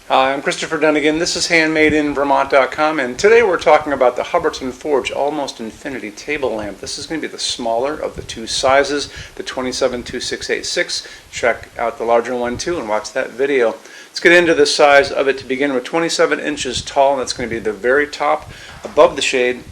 Hi, I'm Christopher Dunnigan. This is HandmadeInVermont.com, and today we're talking about the Hubbardton Forge Almost Infinity Table Lamp. This is going to be the smaller of the two sizes, the 27-2686. Check out the larger one too and watch that video. Let's get into the size of it to begin with. 27 inches tall, and that's going to be the very top above the shade.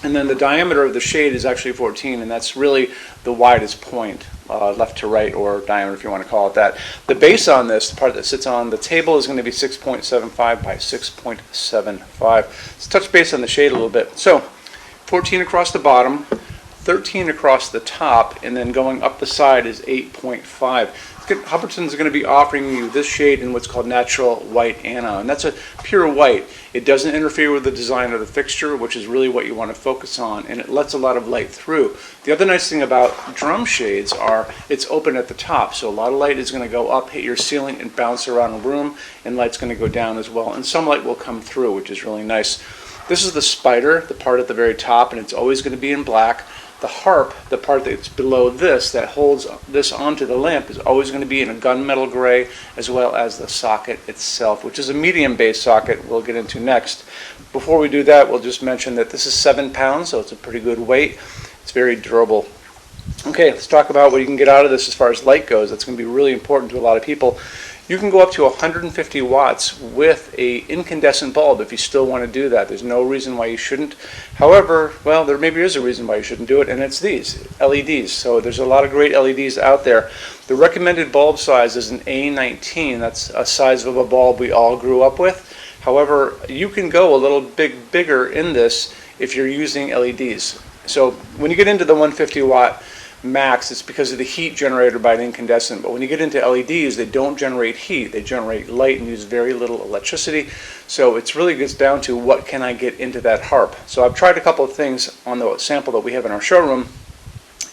And then the diameter of the shade is actually 14, and that's really the widest point, left to right, or diameter if you want to call it that. The base on this, the part that sits on the table, is going to be 6.75 by 6.75. Let's touch base on the shade a little bit. So 14 across the bottom, 13 across the top, and then going up the side is 8.5. Hubbardton is going to be offering you this shade in what's called natural white anna, and that's a pure white. It doesn't interfere with the design of the fixture, which is really what you want to focus on, and it lets a lot of light through. The other nice thing about drum shades are it's open at the top, so a lot of light is going to go up, hit your ceiling, and bounce around the room, and light's going to go down as well, and some light will come through, which is really nice. This is the spider, the part at the very top, and it's always going to be in black. The harp, the part that's below this that holds this onto the lamp, is always going to be in a gunmetal gray, as well as the socket itself, which is a medium base socket we'll get into next. Before we do that, we'll just mention that this is 7 pounds, so it's a pretty good weight. It's very durable. Okay, let's talk about what you can get out of this as far as light goes. That's going to be really important to a lot of people. You can go up to 150 watts with a incandescent bulb if you still want to do that. There's no reason why you shouldn't. However, well, there maybe is a reason why you shouldn't do it, and it's these, LEDs. So there's a lot of great LEDs out there. The recommended bulb size is an A19. That's a size of a bulb we all grew up with. However, you can go a little bigger in this if you're using LEDs. So when you get into the 150 watt max, it's because of the heat generated by an incandescent. But when you get into LEDs, they don't generate heat. They generate light and use very little electricity. So it's really gets down to what can I get into that harp. So I've tried a couple of things on the sample that we have in our showroom.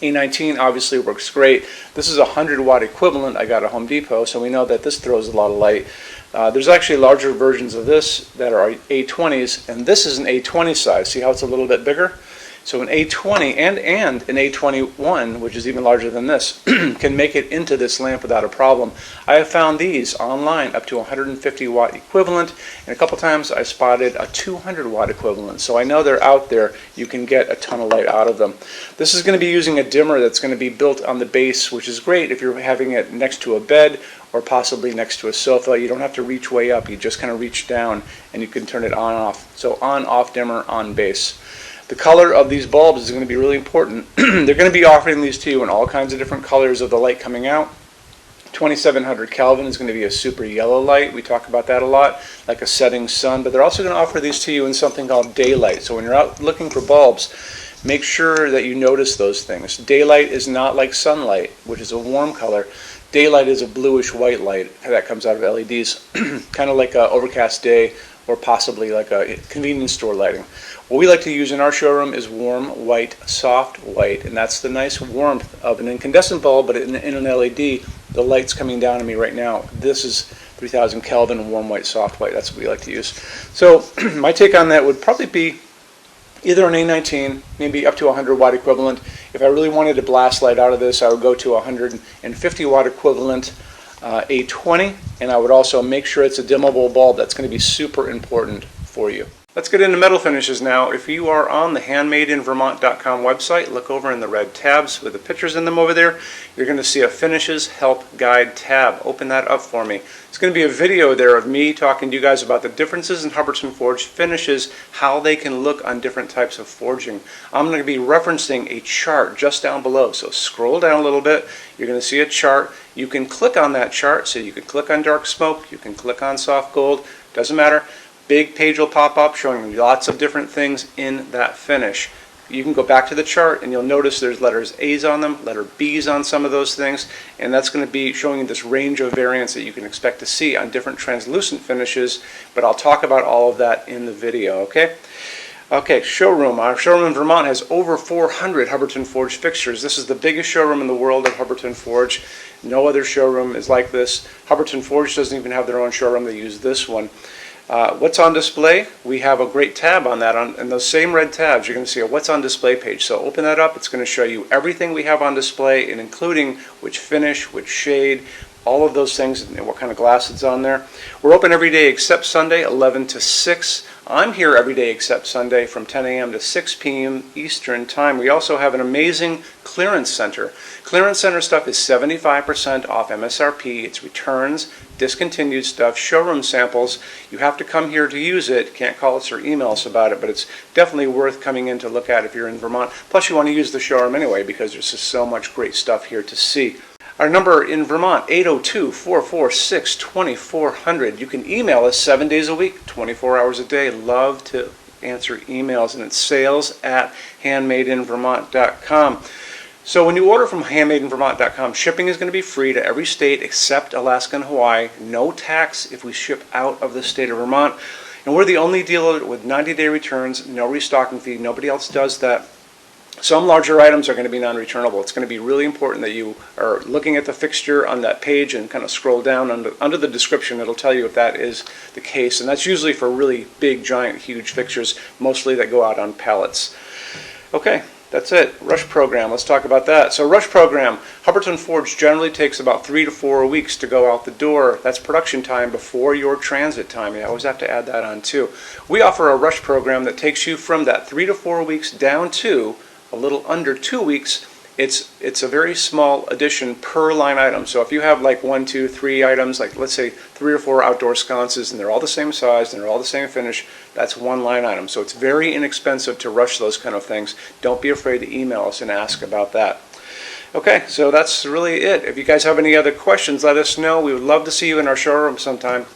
A19 obviously works great. This is a 100 watt equivalent I got at Home Depot, so we know that this throws a lot of light. There's actually larger versions of this that are A20s, and this is an A20 size. See how it's a little bit bigger? So an A20 and an A21, which is even larger than this, can make it into this lamp without a problem. I have found these online up to 150 watt equivalent, and a couple times I spotted a 200 watt equivalent. So I know they're out there. You can get a ton of light out of them. This is going to be using a dimmer that's going to be built on the base, which is great if you're having it next to a bed or possibly next to a sofa. You don't have to reach way up. You just kind of reach down and you can turn it on and off. So on, off dimmer, on base. The color of these bulbs is going to be really important. They're going to be offering these to you in all kinds of different colors of the light coming out. 2700 Kelvin is going to be a super yellow light. We talk about that a lot, like a setting sun. But they're also going to offer these to you in something called daylight. So when you're out looking for bulbs, make sure that you notice those things. Daylight is not like sunlight, which is a warm color. Daylight is a bluish white light that comes out of LEDs, kind of like an overcast day, or possibly like a convenience store lighting. What we like to use in our showroom is warm white, soft white, and that's the nice warmth of an incandescent bulb, but in an LED, the light's coming down on me right now. This is 3000 Kelvin warm white, soft white. That's what we like to use. So my take on that would probably be either an A19, maybe up to 100 watt equivalent. If I really wanted to blast light out of this, I would go to 150 watt equivalent A20, and I would also make sure it's a dimmable bulb. That's going to be super important for you. Let's get into metal finishes now. If you are on the HandmadeInVermont.com website, look over in the red tabs with the pictures in them over there. You're going to see a Finishes Help Guide tab. Open that up for me. It's going to be a video there of me talking to you guys about the differences in Hubbardton Forge finishes, how they can look on different types of forging. I'm going to be referencing a chart just down below. So scroll down a little bit. You're going to see a chart. You can click on that chart. So you can click on dark smoke. You can click on soft gold. Doesn't matter. Big page will pop up showing you lots of different things in that finish. You can go back to the chart and you'll notice there's letters A's on them, letter B's on some of those things, and that's going to be showing you this range of variants that you can expect to see on different translucent finishes, but I'll talk about all of that in the video, okay? Okay, showroom. Our showroom in Vermont has over 400 Hubbardton Forge fixtures. This is the biggest showroom in the world of Hubbardton Forge. No other showroom is like this. Hubbardton Forge doesn't even have their own showroom. They use this one. What's on display? We have a great tab on that. In those same red tabs, you're going to see a What's on Display page. So open that up. It's going to show you everything we have on display, and including which finish, which shade, all of those things and what kind of glass it's on there. We're open every day except Sunday, 11 to 6. I'm here every day except Sunday from 10 a.m. to 6 p.m. Eastern Time. We also have an amazing clearance center. Clearance center stuff is 75% off MSRP. It's returns, discontinued stuff, showroom samples. You have to come here to use it. Can't call us or email us about it, but it's definitely worth coming in to look at if you're in Vermont. Plus you want to use the showroom anyway because there's just so much great stuff here to see. Our number in Vermont, 802-446-2400. You can email us 7 days a week, 24 hours a day. Love to answer emails, and it's sales@HandmadeInVermont.com. So when you order from HandmadeInVermont.com, shipping is going to be free to every state except Alaska and Hawaii. No tax if we ship out of the state of Vermont. And we're the only dealer with 90-day returns, no restocking fee. Nobody else does that. Some larger items are going to be non-returnable. It's going to be really important that you are looking at the fixture on that page and kind of scroll down under the description. It'll tell you if that is the case. And that's usually for really big, giant, huge fixtures, mostly that go out on pallets. Okay, that's it. Rush program. Let's talk about that. So rush program, Hubbardton Forge generally takes about 3 to 4 weeks to go out the door. That's production time before your transit time. You always have to add that on too. We offer a rush program that takes you from that 3 to 4 weeks down to a little under 2 weeks. It's a very small addition per line item. So if you have like 1, 2, 3 items, like let's say 3 or 4 outdoor sconces, and they're all the same size and they're all the same finish, that's one line item. So it's very inexpensive to rush those kind of things. Don't be afraid to email us and ask about that. Okay, so that's really it. If you guys have any other questions, let us know. We would love to see you in our showroom sometime.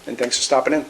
And thanks for stopping in.